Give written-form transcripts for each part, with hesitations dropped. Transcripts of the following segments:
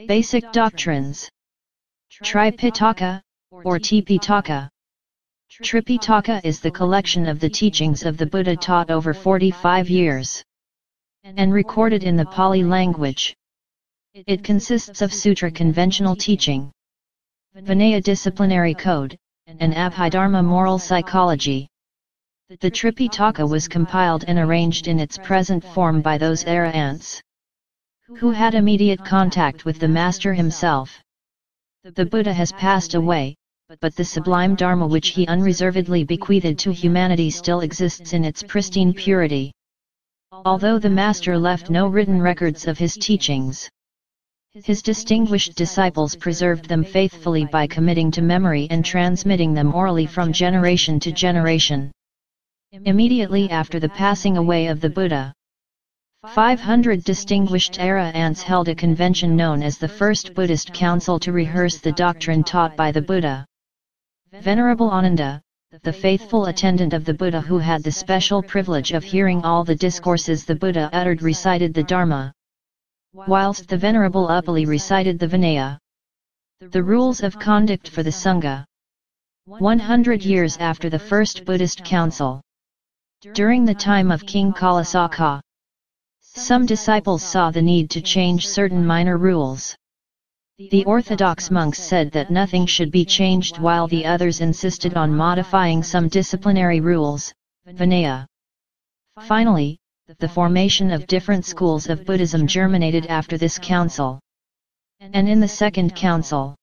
Basic doctrines. Tripitaka, or Tipitaka. Tripitaka is the collection of the teachings of the Buddha taught over 45 years, and recorded in the Pali language. It consists of sutra conventional teaching, Vinaya disciplinary code, and Abhidharma moral psychology. The Tripitaka was compiled and arranged in its present form by those arahants who had immediate contact with the Master himself. The Buddha has passed away, but the sublime Dharma which he unreservedly bequeathed to humanity still exists in its pristine purity. Although the Master left no written records of his teachings, his distinguished disciples preserved them faithfully by committing to memory and transmitting them orally from generation to generation. Immediately after the passing away of the Buddha, 500 distinguished arahants held a convention known as the First Buddhist Council to rehearse the doctrine taught by the Buddha. Venerable Ananda, the faithful attendant of the Buddha who had the special privilege of hearing all the discourses the Buddha uttered, recited the Dharma, whilst the Venerable Upali recited the Vinaya, the rules of conduct for the Sangha. 100 years after the First Buddhist Council, during the time of King Kalasaka, some disciples saw the need to change certain minor rules. The orthodox monks said that nothing should be changed, while the others insisted on modifying some disciplinary rules, Vinaya. Finally, the formation of different schools of Buddhism germinated after this council. And in the second council,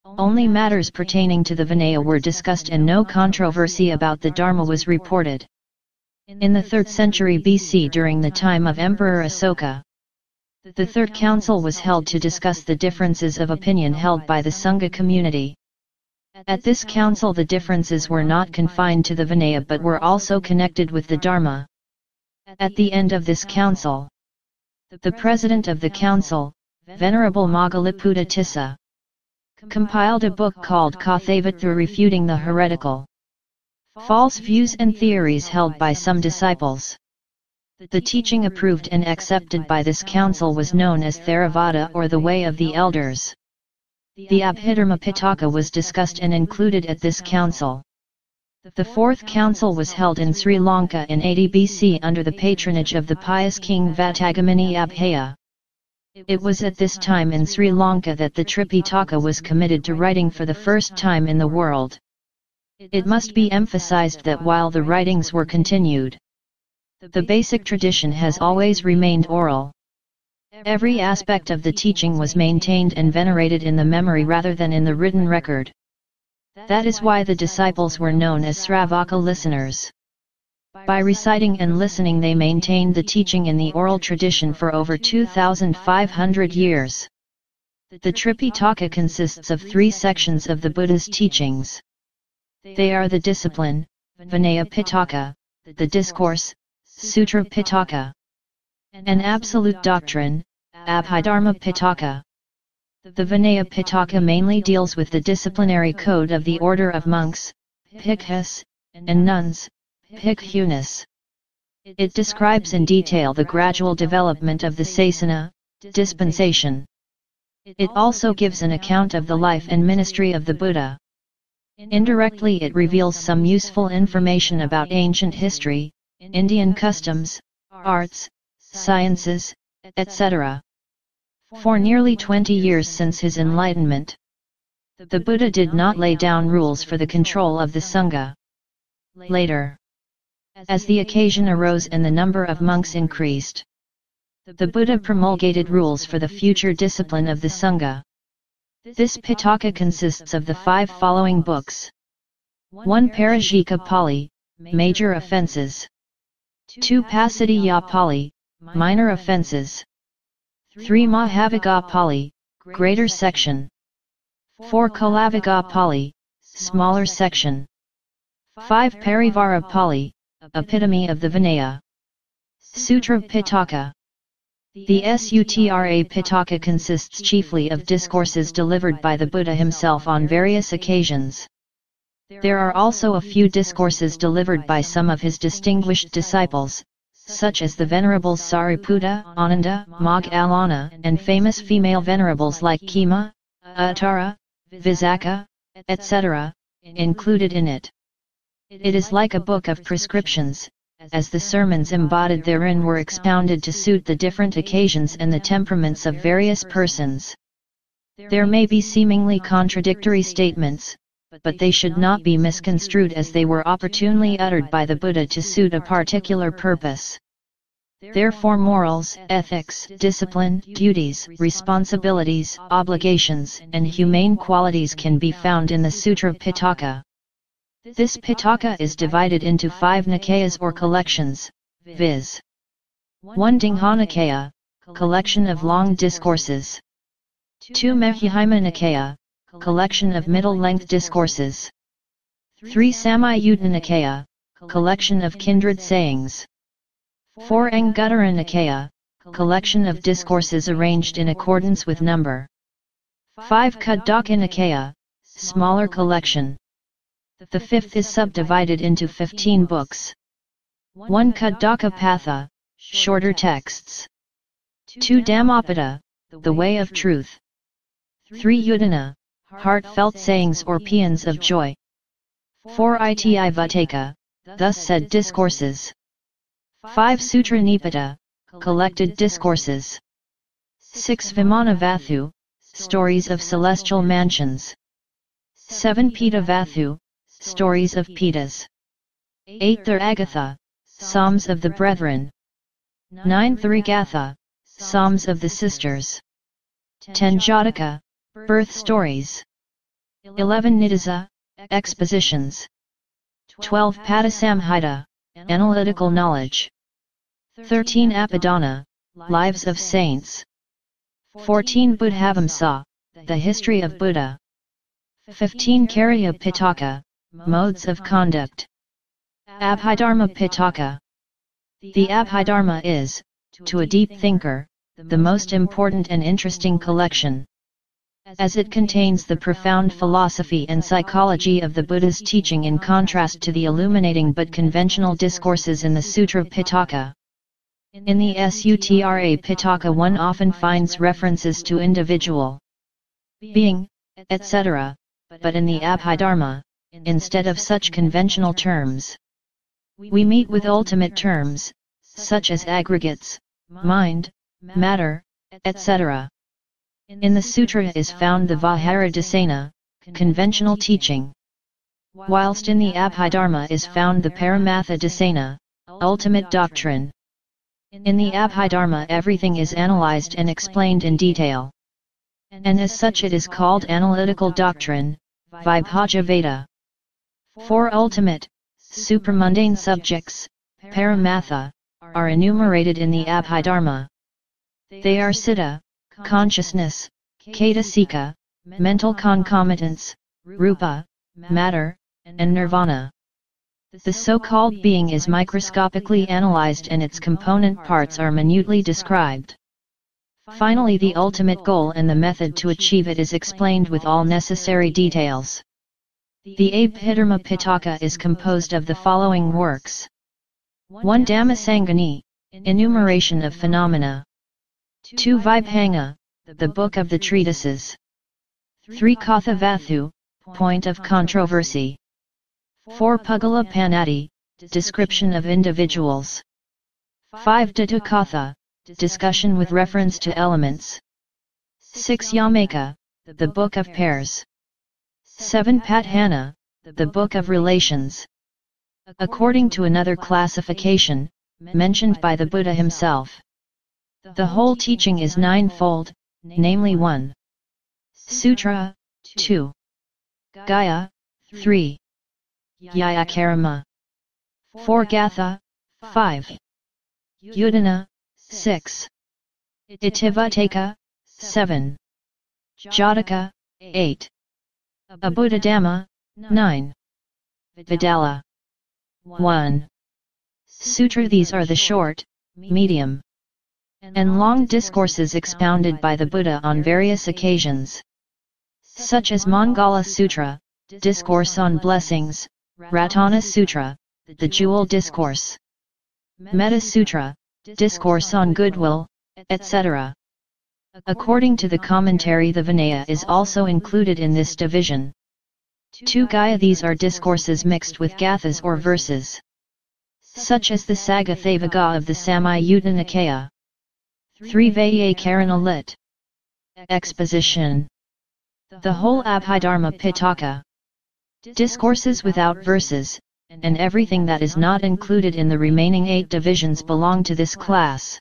only matters pertaining to the Vinaya were discussed and no controversy about the Dharma was reported. In the 3rd century BC, during the time of Emperor Asoka, the Third Council was held to discuss the differences of opinion held by the Sangha community. At this council the differences were not confined to the Vinaya but were also connected with the Dharma. At the end of this council, the president of the council, Venerable Moggaliputta Tissa, compiled a book called Kathavatha refuting the heretical, false views and theories held by some disciples. The teaching approved and accepted by this council was known as Theravada, or the Way of the Elders. The Abhidharma Pitaka was discussed and included at this council. The Fourth Council was held in Sri Lanka in 80 BC under the patronage of the pious King Vatagamini Abhaya. It was at this time in Sri Lanka that the Tripitaka was committed to writing for the first time in the world. It must be emphasized that while the writings were continued, the basic tradition has always remained oral. Every aspect of the teaching was maintained and venerated in the memory rather than in the written record. That is why the disciples were known as Sravaka listeners. By reciting and listening they maintained the teaching in the oral tradition for over 2,500 years. The Tripitaka consists of 3 sections of the Buddha's teachings. They are the discipline, Vinaya Pitaka, the discourse, Sutra Pitaka, and absolute doctrine, Abhidharma Pitaka. The Vinaya Pitaka mainly deals with the disciplinary code of the order of monks, bhikkhus, and nuns, bhikkhunis. It describes in detail the gradual development of the sasana, dispensation. It also gives an account of the life and ministry of the Buddha. Indirectly it reveals some useful information about ancient history, Indian customs, arts, sciences, etc. For nearly 20 years since his enlightenment, the Buddha did not lay down rules for the control of the Sangha. Later, as the occasion arose and the number of monks increased, the Buddha promulgated rules for the future discipline of the Sangha. This Pitaka consists of the 5 following books. 1 Parajika Pali, major offenses. 2 Pasadiyya Pali, minor offenses. 3 Mahavika Pali, greater section. 4 Kalavika Pali, smaller section. 5 Parivara Pali, epitome of the Vinaya. Sutra Pitaka. The Sutra Pitaka consists chiefly of discourses delivered by the Buddha himself on various occasions. There are also a few discourses delivered by some of his distinguished disciples, such as the venerables Sariputta, Ananda, Moggalana, and famous female venerables like Khema, Uttara, Visakha, etc., included in it. It is like a book of prescriptions, as the sermons embodied therein were expounded to suit the different occasions and the temperaments of various persons. There may be seemingly contradictory statements, but they should not be misconstrued as they were opportunely uttered by the Buddha to suit a particular purpose. Therefore morals, ethics, discipline, duties, responsibilities, obligations, and humane qualities can be found in the Sutra Pitaka. This Pitaka is divided into 5 Nikayas or collections, viz. 1 Dingha-Nikaya, collection of long discourses. 2 Majjhima Nikaya, collection of middle-length discourses. 3 Samyutta Nikaya, collection of kindred sayings. 4 Anguttara Nikaya, collection of discourses arranged in accordance with number. 5 Khuddaka Nikaya, smaller collection. The 5th is subdivided into 15 books. 1 Khuddaka Patha, shorter texts. 2 Dhammapada, the way of truth. 3 Udana, heartfelt sayings or paeans of joy. 4 Iti Vataka, thus said discourses. 5 Sutra Nipata, collected discourses. 6 Vimana Vathu, stories of celestial mansions. 7 Pita Vathu, stories of Pitas. 8 Theragatha, psalms of the brethren. 9 Tharigatha, psalms of the sisters. 10 Jataka, birth stories. 11 Nidasa, expositions. 12 Padasamhita, analytical knowledge. 13 Abhidharma, lives of saints. 14 Buddhavamsa, the history of Buddha. 15 Karya Pitaka, modes of conduct. Abhidharma Pitaka. The Abhidharma is, to a deep thinker, the most important and interesting collection, as it contains the profound philosophy and psychology of the Buddha's teaching in contrast to the illuminating but conventional discourses in the Sutra Pitaka. In the Sutra Pitaka one often finds references to individual, being, etc., but in the Abhidharma, instead of such conventional terms, we meet with ultimate terms, such as aggregates, mind, matter, etc. In the sutra is found the Vihara Dasena, conventional teaching, whilst in the Abhidharma is found the Paramatha Dasena, ultimate doctrine. In the Abhidharma everything is analyzed and explained in detail, and as such it is called analytical doctrine, Vibhaja-Veda. 4 ultimate, supramundane subjects, Paramatha, are enumerated in the Abhidharma. They are Citta, consciousness, Cetasika, mental concomitants, Rupa, matter, and Nirvana. The so-called being is microscopically analyzed and its component parts are minutely described. Finally, the ultimate goal and the method to achieve it is explained with all necessary details. The Abhidharma Pitaka is composed of the following works. 1 Dhammasangani, enumeration of phenomena. 2 Vibhanga, the book of the treatises. 3 Kathavathu, point of controversy. 4 Pugala Panati, description of individuals. 5 Datukatha, discussion with reference to elements. 6 Yamaka, the book of pairs. 7 Padhana, the book of relations. According to another classification, mentioned by the Buddha himself, the whole teaching is ninefold, namely 1 Sutra, 2 Gaya, 3 Vyakarama, 4 Gatha, 5 Udana, 6 Itivataka, 7 Jataka, 8 Abhidhamma, 9 Vidala, 1 Sutra. These are the short, medium, and long discourses expounded by the Buddha on various occasions, such as Mangala Sutra, Discourse on Blessings, Ratana Sutra, the Jewel Discourse, Metta Sutra, Discourse on Goodwill, etc. According to the commentary, the Vinaya is also included in this division. 2 Gaya, these are discourses mixed with gathas or verses, such as the Sagathavagga of the Samyutta Nikaya. 3 Vyakarana lit. Exposition. The whole Abhidharma Pitaka. Discourses without verses, and everything that is not included in the remaining 8 divisions belong to this class.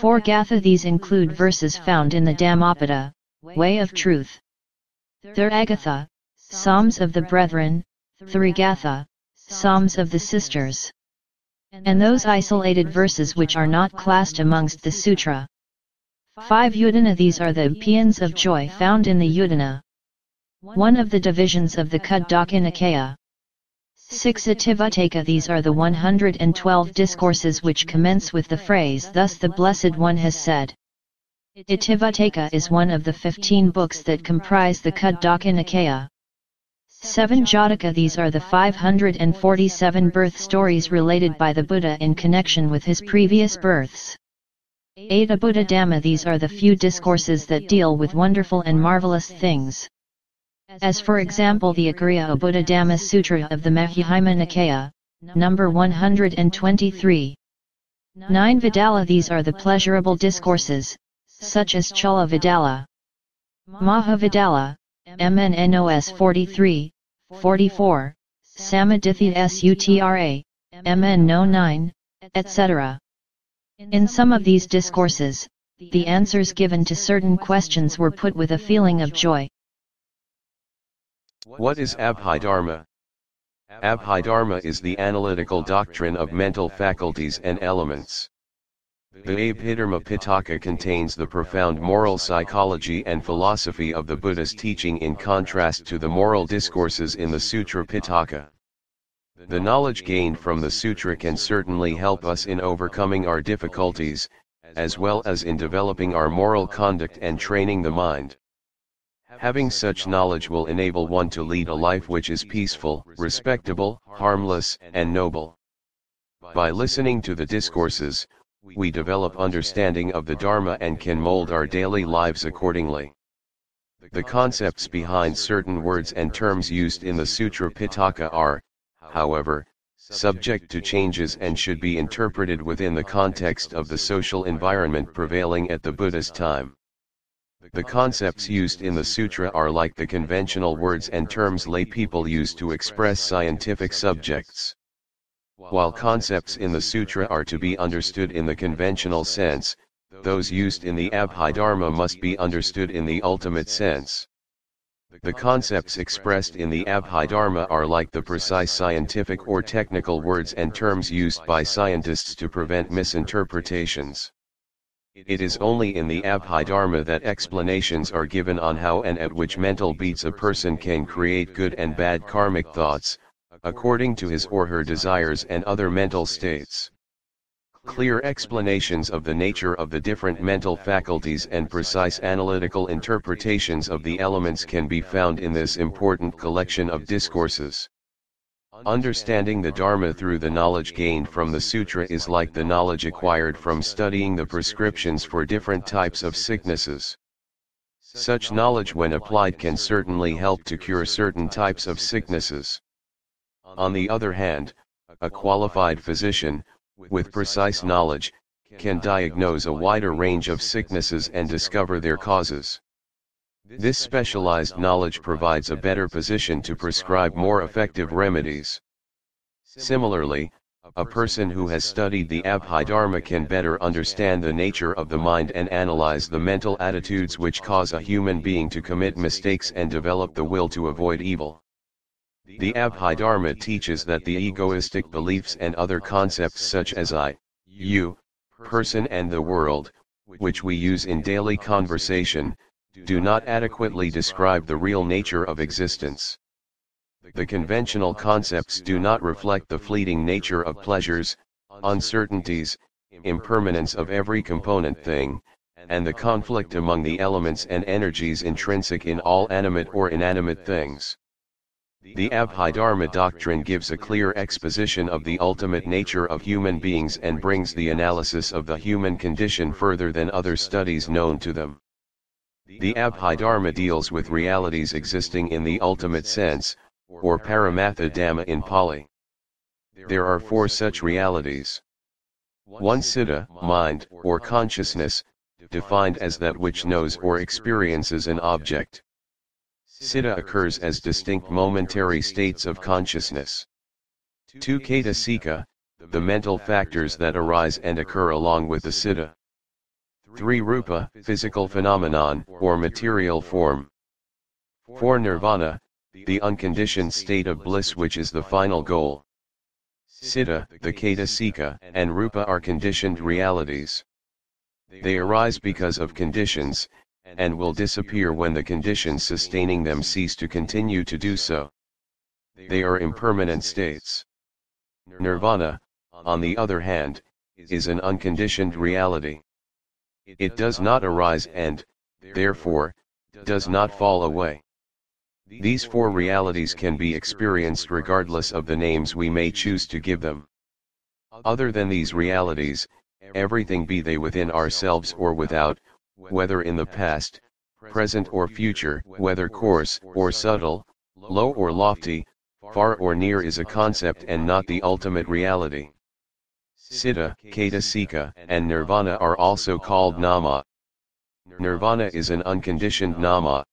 4 Gatha, these include verses found in the Dhammapada, Way of Truth. 3 Agatha, Psalms of the Brethren. 3 Gatha, Psalms of the Sisters. And those isolated verses which are not classed amongst the sutra. 5 Udana, these are the paeans of joy found in the Udana, one of the divisions of the Khuddaka Nikaya. 6 Itivataka, these are the 112 discourses which commence with the phrase, "Thus the Blessed One has said." Itivataka is one of the 15 books that comprise the Khuddaka Nikaya. 7 Jataka, these are the 547 birth stories related by the Buddha in connection with his previous births. 8 Abhuta Dhamma, these are the few discourses that deal with wonderful and marvelous things, as for example the Agriya Abhuta Dhamma Sutra of the Majjhima Nikaya, number 123. 9 Vidala, these are the pleasurable discourses, such as Chula Vidala, Mahavidala, MNNOS 43, 44, Samaditya Sutra, MN No 9, etc. In some of these discourses, the answers given to certain questions were put with a feeling of joy. What is Abhidharma? Abhidharma is the analytical doctrine of mental faculties and elements. The Abhidharma Pitaka contains the profound moral psychology and philosophy of the Buddha's teaching in contrast to the moral discourses in the Sutra Pitaka. The knowledge gained from the sutra can certainly help us in overcoming our difficulties, as well as in developing our moral conduct and training the mind. Having such knowledge will enable one to lead a life which is peaceful, respectable, harmless, and noble. By listening to the discourses, we develop understanding of the Dharma and can mold our daily lives accordingly. The concepts behind certain words and terms used in the Sutra Pitaka are, however, subject to changes and should be interpreted within the context of the social environment prevailing at the Buddha's time. The concepts used in the sutra are like the conventional words and terms lay people use to express scientific subjects. While concepts in the sutra are to be understood in the conventional sense, those used in the Abhidharma must be understood in the ultimate sense. The concepts expressed in the Abhidharma are like the precise scientific or technical words and terms used by scientists to prevent misinterpretations. It is only in the Abhidharma that explanations are given on how and at which mental beats a person can create good and bad karmic thoughts, according to his or her desires and other mental states. Clear explanations of the nature of the different mental faculties and precise analytical interpretations of the elements can be found in this important collection of discourses. Understanding the Dharma through the knowledge gained from the sutra is like the knowledge acquired from studying the prescriptions for different types of sicknesses. Such knowledge when applied can certainly help to cure certain types of sicknesses. On the other hand, a qualified physician, with precise knowledge, can diagnose a wider range of sicknesses and discover their causes. This specialized knowledge provides a better position to prescribe more effective remedies. Similarly, a person who has studied the Abhidharma can better understand the nature of the mind and analyze the mental attitudes which cause a human being to commit mistakes and develop the will to avoid evil. The Abhidharma teaches that the egoistic beliefs and other concepts such as I, you, person and the world, which we use in daily conversation, do not adequately describe the real nature of existence. The conventional concepts do not reflect the fleeting nature of pleasures, uncertainties, impermanence of every component thing, and the conflict among the elements and energies intrinsic in all animate or inanimate things. The Abhidharma doctrine gives a clear exposition of the ultimate nature of human beings and brings the analysis of the human condition further than other studies known to them. The Abhidharma deals with realities existing in the ultimate sense, or Paramatha Dhamma in Pali. There are 4 such realities. 1. Citta, mind, or consciousness, defined as that which knows or experiences an object. Citta occurs as distinct momentary states of consciousness. 2. Cetasika, the mental factors that arise and occur along with the citta. 3. Rupa, physical phenomenon, or material form. 4. Nirvana, the unconditioned state of bliss which is the final goal. Citta, the Cetasika, and Rupa are conditioned realities. They arise because of conditions, and will disappear when the conditions sustaining them cease to continue to do so. They are impermanent states. Nirvana, on the other hand, is an unconditioned reality. It does not arise and, therefore, does not fall away. These 4 realities can be experienced regardless of the names we may choose to give them. Other than these realities, everything be they within ourselves or without, whether in the past, present or future, whether coarse or subtle, low or lofty, far or near is a concept and not the ultimate reality. Citta, Cetasika, and Nirvana are also called Nama. Nirvana is an unconditioned Nama.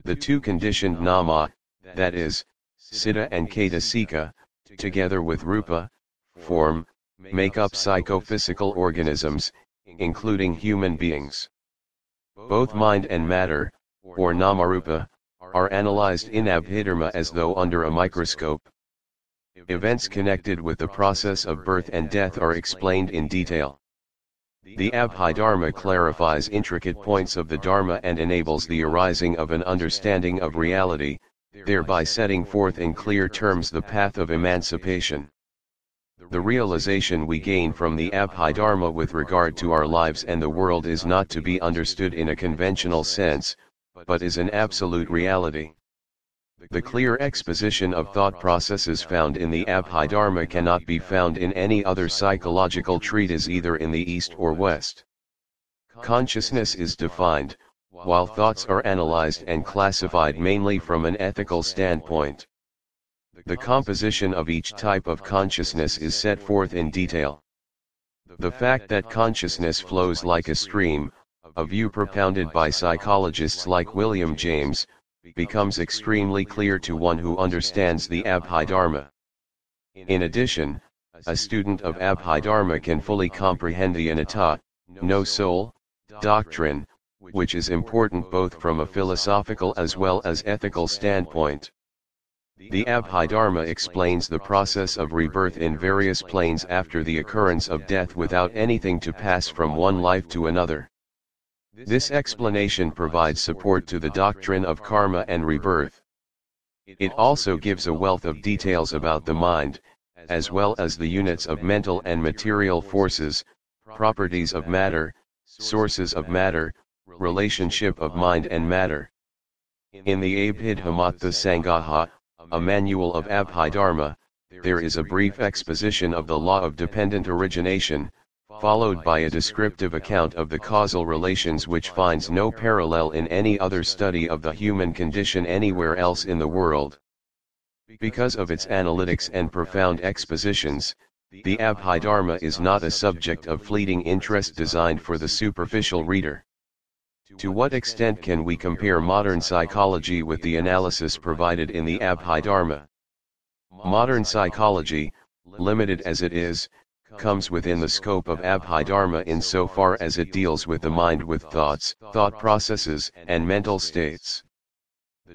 The 2 conditioned Nama, that is, Citta and Cetasika, together with Rupa, form, make up psychophysical organisms, including human beings. Both mind and matter, or Nama-Rupa, are analyzed in Abhidharma as though under a microscope. Events connected with the process of birth and death are explained in detail. The Abhidharma clarifies intricate points of the Dharma and enables the arising of an understanding of reality, thereby setting forth in clear terms the path of emancipation. The realization we gain from the Abhidharma with regard to our lives and the world is not to be understood in a conventional sense, but is an absolute reality. The clear exposition of thought processes found in the Abhidharma cannot be found in any other psychological treatise either in the East or West. Consciousness is defined, while thoughts are analyzed and classified mainly from an ethical standpoint. The composition of each type of consciousness is set forth in detail. The fact that consciousness flows like a stream, a view propounded by psychologists like William James, becomes extremely clear to one who understands the Abhidharma. In addition, a student of Abhidharma can fully comprehend the anatta, no soul, doctrine, which is important both from a philosophical as well as ethical standpoint. The Abhidharma explains the process of rebirth in various planes after the occurrence of death without anything to pass from one life to another. This explanation provides support to the doctrine of karma and rebirth. It also gives a wealth of details about the mind, as well as the units of mental and material forces, properties of matter, sources of matter, relationship of mind and matter. In the Abhidharma Sangaha, a manual of Abhidharma, there is a brief exposition of the law of dependent origination, followed by a descriptive account of the causal relations which finds no parallel in any other study of the human condition anywhere else in the world. Because of its analytics and profound expositions, the Abhidharma is not a subject of fleeting interest designed for the superficial reader. To what extent can we compare modern psychology with the analysis provided in the Abhidharma? Modern psychology, limited as it is, comes within the scope of Abhidharma insofar as it deals with the mind with thoughts, thought processes, and mental states.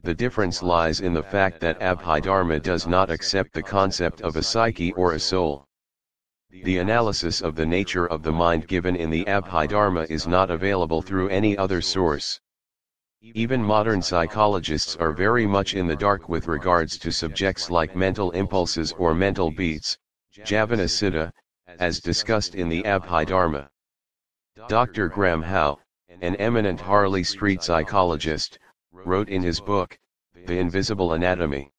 The difference lies in the fact that Abhidharma does not accept the concept of a psyche or a soul. The analysis of the nature of the mind given in the Abhidharma is not available through any other source. Even modern psychologists are very much in the dark with regards to subjects like mental impulses or mental beats, Javana Siddha, as discussed in the Abhidharma. Dr. Graham Howe, an eminent Harley Street psychologist, wrote in his book, The Invisible Anatomy,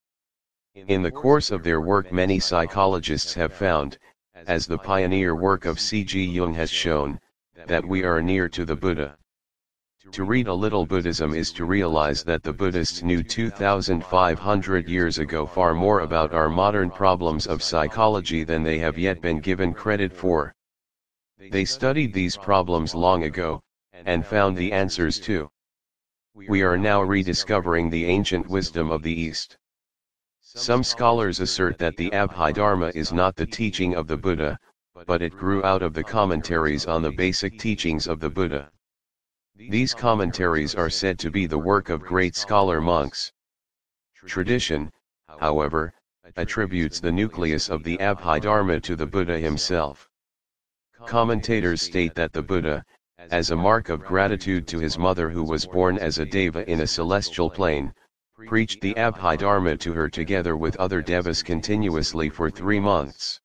In the course of their work, many psychologists have found, as the pioneer work of C.G. Jung has shown, that we are near to the Buddha. To read a little Buddhism is to realize that the Buddhists knew 2,500 years ago far more about our modern problems of psychology than they have yet been given credit for. They studied these problems long ago, and found the answers too. We are now rediscovering the ancient wisdom of the East. Some scholars assert that the Abhidharma is not the teaching of the Buddha, but it grew out of the commentaries on the basic teachings of the Buddha. These commentaries are said to be the work of great scholar monks. Tradition, however, attributes the nucleus of the Abhidharma to the Buddha himself. Commentators state that the Buddha, as a mark of gratitude to his mother who was born as a deva in a celestial plane, preached the Abhidharma to her together with other devas continuously for 3 months.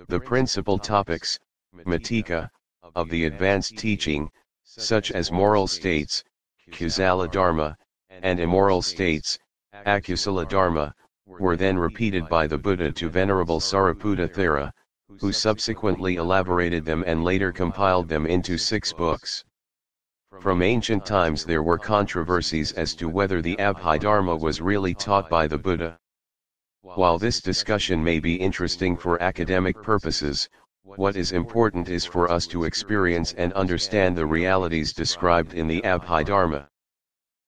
The principal topics, matika, of the advanced teaching, such as moral states, kusala dharma, and immoral states, akusala dharma, were then repeated by the Buddha to Venerable Sariputta Thera, who subsequently elaborated them and later compiled them into 6 books. From ancient times there were controversies as to whether the Abhidharma was really taught by the Buddha. While this discussion may be interesting for academic purposes, what is important is for us to experience and understand the realities described in the Abhidharma.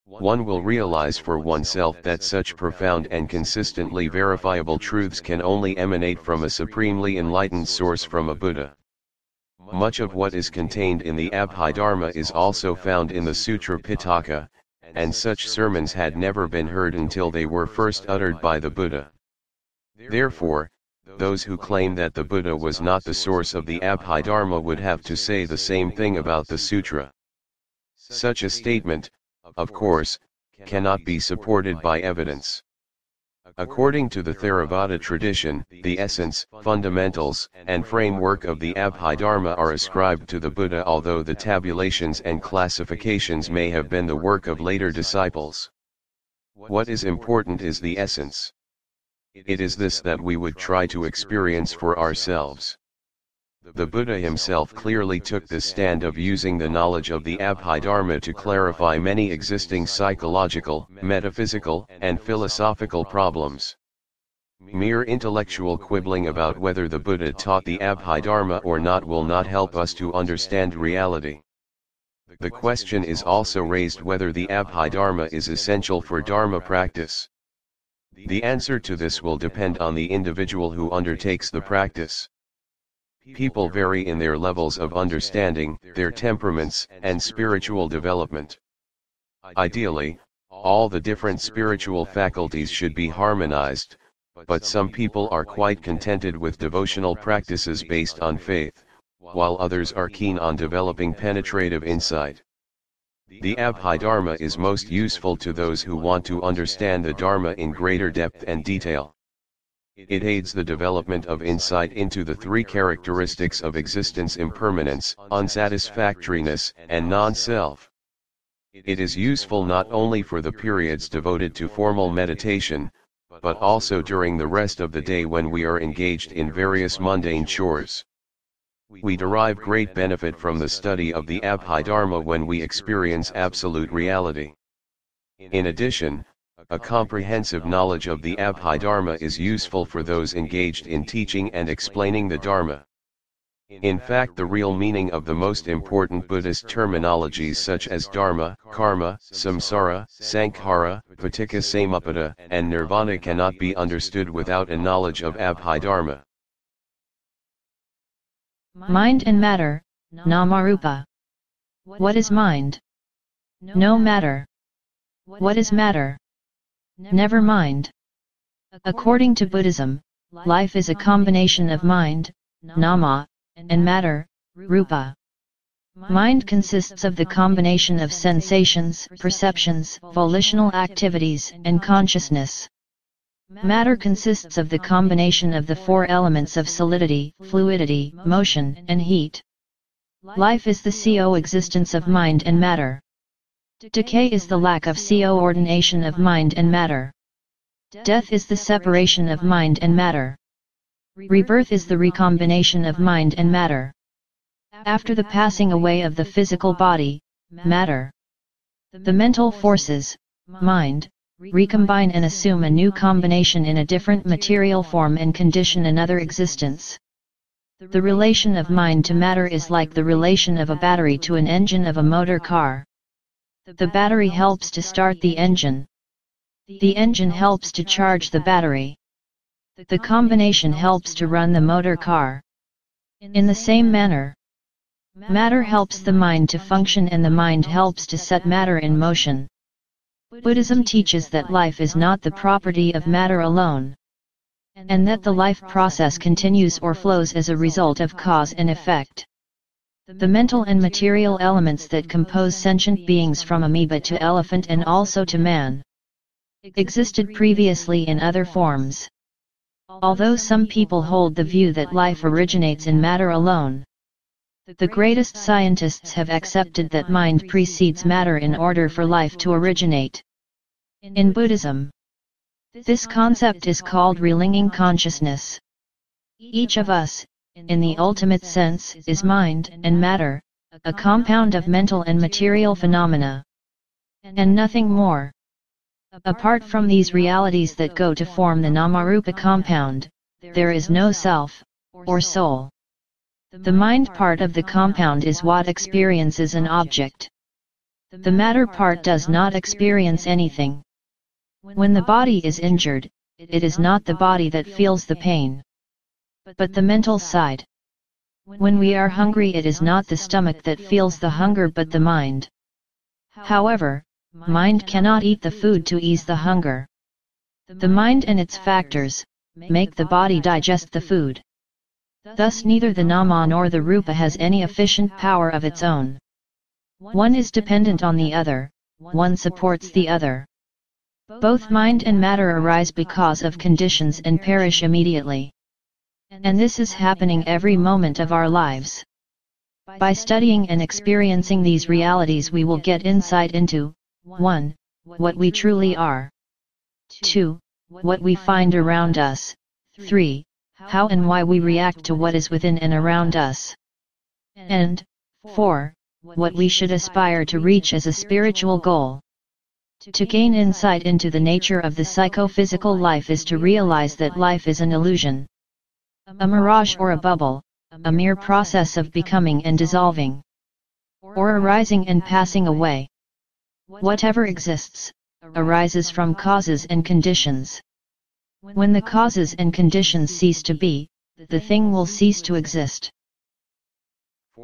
One will realize for oneself that such profound and consistently verifiable truths can only emanate from a supremely enlightened source, from a Buddha. Much of what is contained in the Abhidharma is also found in the Sutra Pitaka, and such sermons had never been heard until they were first uttered by the Buddha. Therefore, those who claim that the Buddha was not the source of the Abhidharma would have to say the same thing about the sutra. Such a statement, of course, cannot be supported by evidence. According to the Theravada tradition, the essence, fundamentals, and framework of the Abhidharma are ascribed to the Buddha, although the tabulations and classifications may have been the work of later disciples. What is important is the essence. It is this that we would try to experience for ourselves. The Buddha himself clearly took the stand of using the knowledge of the Abhidharma to clarify many existing psychological, metaphysical, and philosophical problems. Mere intellectual quibbling about whether the Buddha taught the Abhidharma or not will not help us to understand reality. The question is also raised whether the Abhidharma is essential for Dharma practice. The answer to this will depend on the individual who undertakes the practice. People vary in their levels of understanding, their temperaments, and spiritual development. Ideally, all the different spiritual faculties should be harmonized, but some people are quite contented with devotional practices based on faith, while others are keen on developing penetrative insight. The Abhidharma is most useful to those who want to understand the Dharma in greater depth and detail. It aids the development of insight into the 3 characteristics of existence: impermanence, unsatisfactoriness, and non-self. It is useful not only for the periods devoted to formal meditation, but also during the rest of the day when we are engaged in various mundane chores. We derive great benefit from the study of the Abhidharma when we experience absolute reality. In addition, a comprehensive knowledge of the Abhidharma is useful for those engaged in teaching and explaining the Dharma. In fact, the real meaning of the most important Buddhist terminologies such as Dharma, Karma, Samsara, Sankhara, Paticca Samuppada, and Nirvana cannot be understood without a knowledge of Abhidharma. Mind and matter, Nama-Rupa. What is mind? No matter. What is matter? Never mind. According to Buddhism, life is a combination of mind, Nama, and matter, Rupa. Mind consists of the combination of sensations, perceptions, volitional activities, and consciousness. Matter consists of the combination of the 4 elements of solidity, fluidity, motion, and heat. Life is the coexistence of mind and matter. Decay is the lack of coordination of mind and matter. Death is the separation of mind and matter. Rebirth is the recombination of mind and matter. After the passing away of the physical body, matter, the mental forces, mind, recombine and assume a new combination in a different material form and condition another existence. The relation of mind to matter is like the relation of a battery to an engine of a motor car. The battery helps to start the engine. The engine helps to charge the battery. The combination helps to run the motor car. In the same manner, matter helps the mind to function and the mind helps to set matter in motion. Buddhism teaches that life is not the property of matter alone, and that the life process continues or flows as a result of cause and effect. The mental and material elements that compose sentient beings from amoeba to elephant and also to man existed previously in other forms. Although some people hold the view that life originates in matter alone, the greatest scientists have accepted that mind precedes matter in order for life to originate. In Buddhism, this concept is called relinging consciousness. Each of us, in the ultimate sense, is mind and matter, a compound of mental and material phenomena, and nothing more. Apart from these realities that go to form the Nama-Rupa compound, there is no self, or soul. The mind part of the compound is what experiences an object. The matter part does not experience anything. When the body is injured, it is not the body that feels the pain, but the mental side. When we are hungry, it is not the stomach that feels the hunger but the mind. However, mind cannot eat the food to ease the hunger. The mind and its factors make the body digest the food. Thus neither the Nama nor the Rupa has any efficient power of its own. One is dependent on the other, one supports the other. Both mind and matter arise because of conditions and perish immediately. And this is happening every moment of our lives. By studying and experiencing these realities we will get insight into 1. What we truly are. 2. What we find around us. 3. How and why we react to what is within and around us. And 4. What we should aspire to reach as a spiritual goal. To gain insight into the nature of the psychophysical life is to realize that life is an illusion, a mirage or a bubble, a mere process of becoming and dissolving, or arising and passing away. Whatever exists, arises from causes and conditions. When the causes and conditions cease to be, the thing will cease to exist.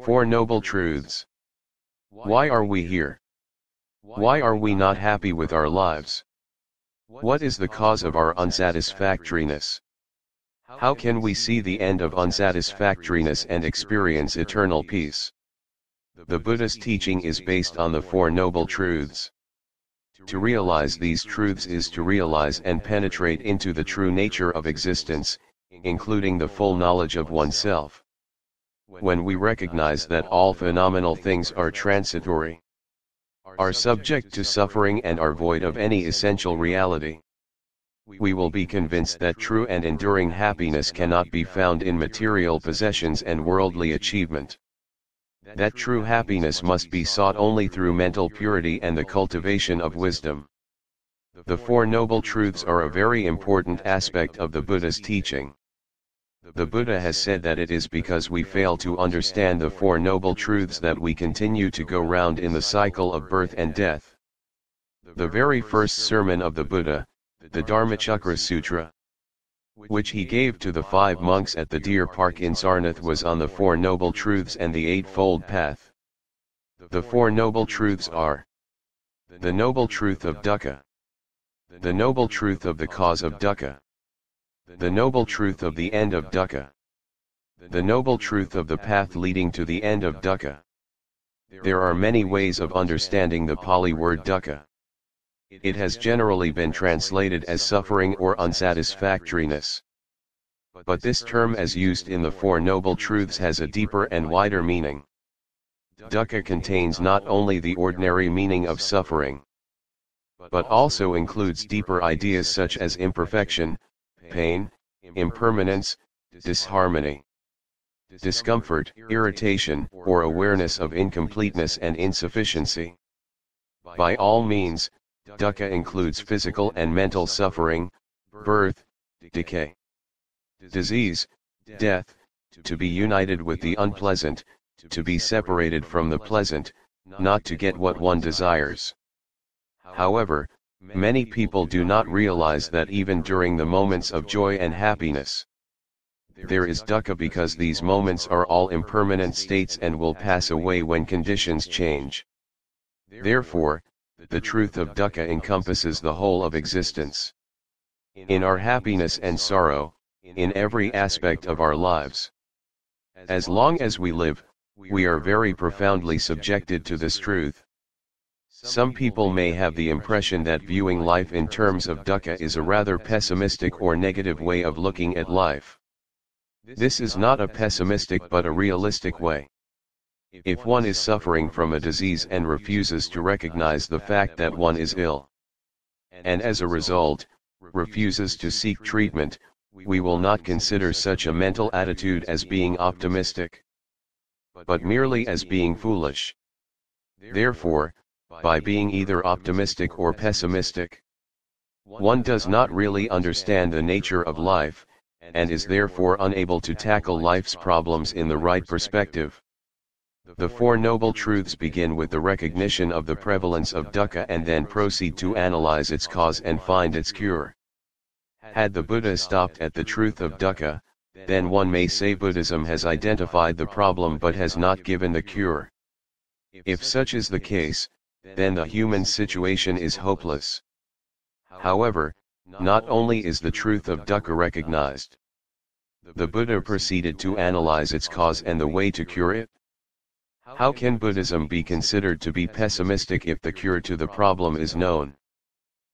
Four Noble Truths. Why are we here? Why are we not happy with our lives? What is the cause of our unsatisfactoriness? How can we see the end of unsatisfactoriness and experience eternal peace? The Buddhist teaching is based on the Four Noble Truths. To realize these truths is to realize and penetrate into the true nature of existence, including the full knowledge of oneself. When we recognize that all phenomenal things are transitory, are subject to suffering and are void of any essential reality, we will be convinced that true and enduring happiness cannot be found in material possessions and worldly achievement. That true happiness must be sought only through mental purity and the cultivation of wisdom. The Four Noble Truths are a very important aspect of the Buddha's teaching. The Buddha has said that it is because we fail to understand the Four Noble Truths that we continue to go round in the cycle of birth and death. The very first sermon of the Buddha, the Dharmachakra Sutra, which he gave to the 5 monks at the deer park in Sarnath, was on the Four Noble Truths and the Eightfold Path. The Four Noble Truths are: the Noble Truth of Dukkha, the Noble Truth of the Cause of Dukkha, the Noble Truth of the End of Dukkha, the Noble Truth of the Path leading to the End of Dukkha. There are many ways of understanding the Pali word dukkha. It has generally been translated as suffering or unsatisfactoriness. But this term as used in the Four Noble Truths has a deeper and wider meaning. Dukkha contains not only the ordinary meaning of suffering, but also includes deeper ideas such as imperfection, pain, impermanence, disharmony, discomfort, irritation, or awareness of incompleteness and insufficiency. By all means, dukkha includes physical and mental suffering, birth, decay, disease, death, to be united with the unpleasant, to be separated from the pleasant, not to get what one desires. However, many people do not realize that even during the moments of joy and happiness, there is dukkha because these moments are all impermanent states and will pass away when conditions change. Therefore, the truth of dukkha encompasses the whole of existence. In our happiness and sorrow, in every aspect of our lives. As long as we live, we are very profoundly subjected to this truth. Some people may have the impression that viewing life in terms of dukkha is a rather pessimistic or negative way of looking at life. This is not a pessimistic but a realistic way. If one is suffering from a disease and refuses to recognize the fact that one is ill, and as a result, refuses to seek treatment, we will not consider such a mental attitude as being optimistic, but merely as being foolish. Therefore, by being either optimistic or pessimistic, one does not really understand the nature of life, and is therefore unable to tackle life's problems in the right perspective. The Four Noble Truths begin with the recognition of the prevalence of dukkha and then proceed to analyze its cause and find its cure. Had the Buddha stopped at the truth of dukkha, then one may say Buddhism has identified the problem but has not given the cure. If such is the case, then the human situation is hopeless. However, not only is the truth of dukkha recognized, the Buddha proceeded to analyze its cause and the way to cure it. How can Buddhism be considered to be pessimistic if the cure to the problem is known?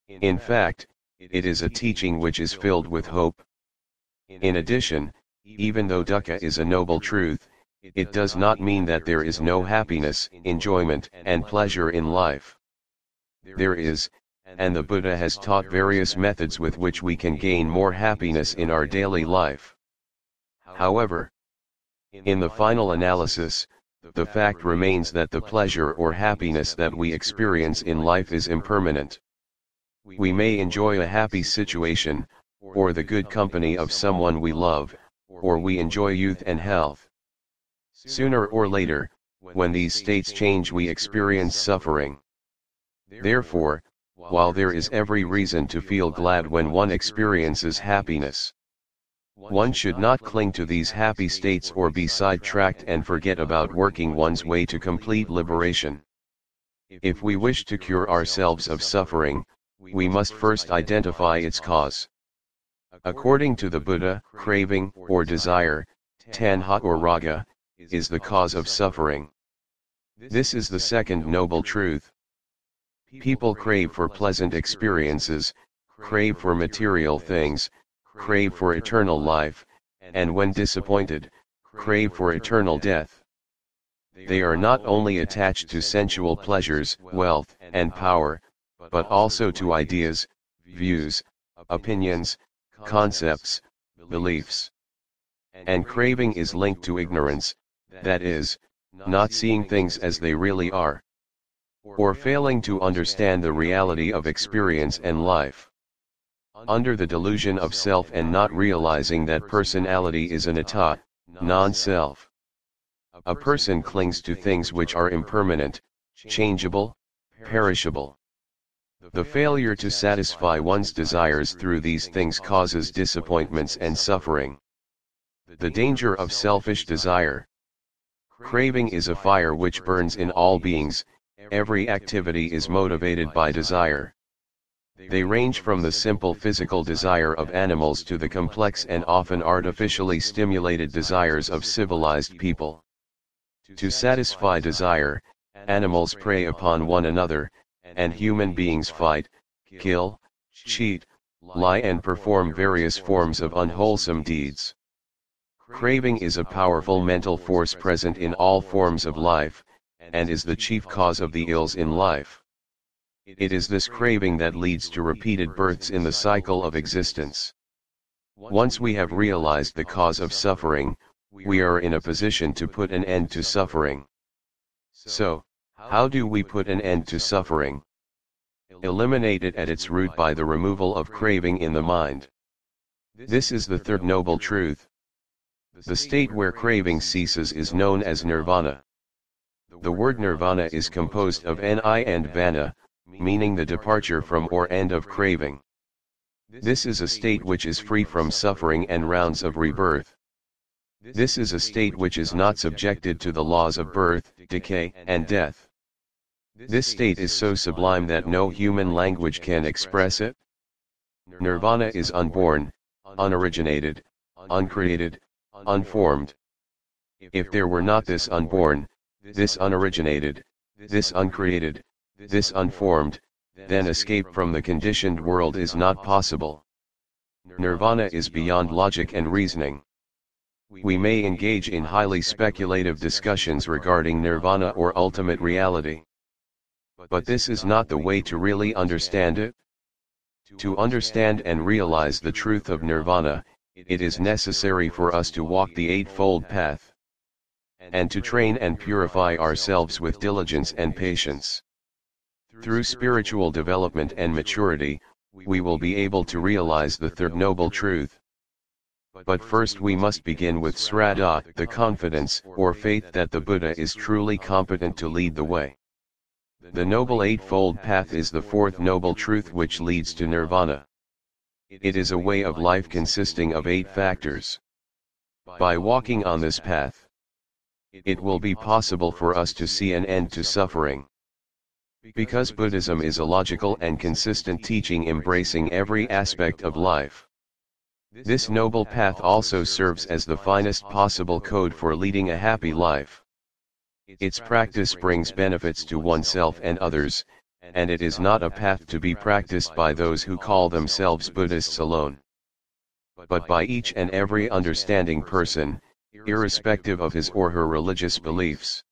In fact, it is a teaching which is filled with hope. In addition, even though dukkha is a noble truth, it does not mean that there is no happiness, enjoyment, and pleasure in life. There is, and the Buddha has taught various methods with which we can gain more happiness in our daily life. However, in the final analysis, the fact remains that the pleasure or happiness that we experience in life is impermanent. We may enjoy a happy situation, or the good company of someone we love, or we enjoy youth and health. Sooner or later, when these states change, we experience suffering. Therefore, while there is every reason to feel glad when one experiences happiness, one should not cling to these happy states or be sidetracked and forget about working one's way to complete liberation. If we wish to cure ourselves of suffering, we must first identify its cause. According to the Buddha, craving or desire, tanha or raga, is the cause of suffering. This is the second noble truth. People crave for pleasant experiences, crave for material things, crave for eternal life, and when disappointed, crave for eternal death. They are not only attached to sensual pleasures, wealth, and power, but also to ideas, views, opinions, concepts, beliefs. And craving is linked to ignorance, that is, not seeing things as they really are, or failing to understand the reality of experience and life. Under the delusion of self and not realizing that personality is anatta, non-self, a person clings to things which are impermanent, changeable, perishable. The failure to satisfy one's desires through these things causes disappointments and suffering. The danger of selfish desire. Craving is a fire which burns in all beings. Every activity is motivated by desire. They range from the simple physical desire of animals to the complex and often artificially stimulated desires of civilized people. To satisfy desire, animals prey upon one another, and human beings fight, kill, cheat, lie and perform various forms of unwholesome deeds. Craving is a powerful mental force present in all forms of life, and is the chief cause of the ills in life. It is this craving that leads to repeated births in the cycle of existence. Once we have realized the cause of suffering, we are in a position to put an end to suffering. So, how do we put an end to suffering? Eliminate it at its root by the removal of craving in the mind. This is the third noble truth. The state where craving ceases is known as nirvana. The word nirvana is composed of ni and vana, meaning the departure from or end of craving. This is a state which is free from suffering and rounds of rebirth. This is a state which is not subjected to the laws of birth, decay, and death. This state is so sublime that no human language can express it. Nirvana is unborn, unoriginated, uncreated, unformed. If there were not this unborn, this unoriginated, this uncreated, this unformed, then escape from the conditioned world is not possible. Nirvana is beyond logic and reasoning. We may engage in highly speculative discussions regarding nirvana or ultimate reality. But this is not the way to really understand it. To understand and realize the truth of nirvana, it is necessary for us to walk the Eightfold Path, and to train and purify ourselves with diligence and patience. Through spiritual development and maturity, we will be able to realize the third noble truth. But first we must begin with Sraddha, the confidence or faith that the Buddha is truly competent to lead the way. The Noble Eightfold Path is the fourth noble truth which leads to nirvana. It is a way of life consisting of 8 factors. By walking on this path, it will be possible for us to see an end to suffering. Because Buddhism is a logical and consistent teaching embracing every aspect of life. This noble path also serves as the finest possible code for leading a happy life. Its practice brings benefits to oneself and others, and it is not a path to be practiced by those who call themselves Buddhists alone, but by each and every understanding person, irrespective of his or her religious beliefs.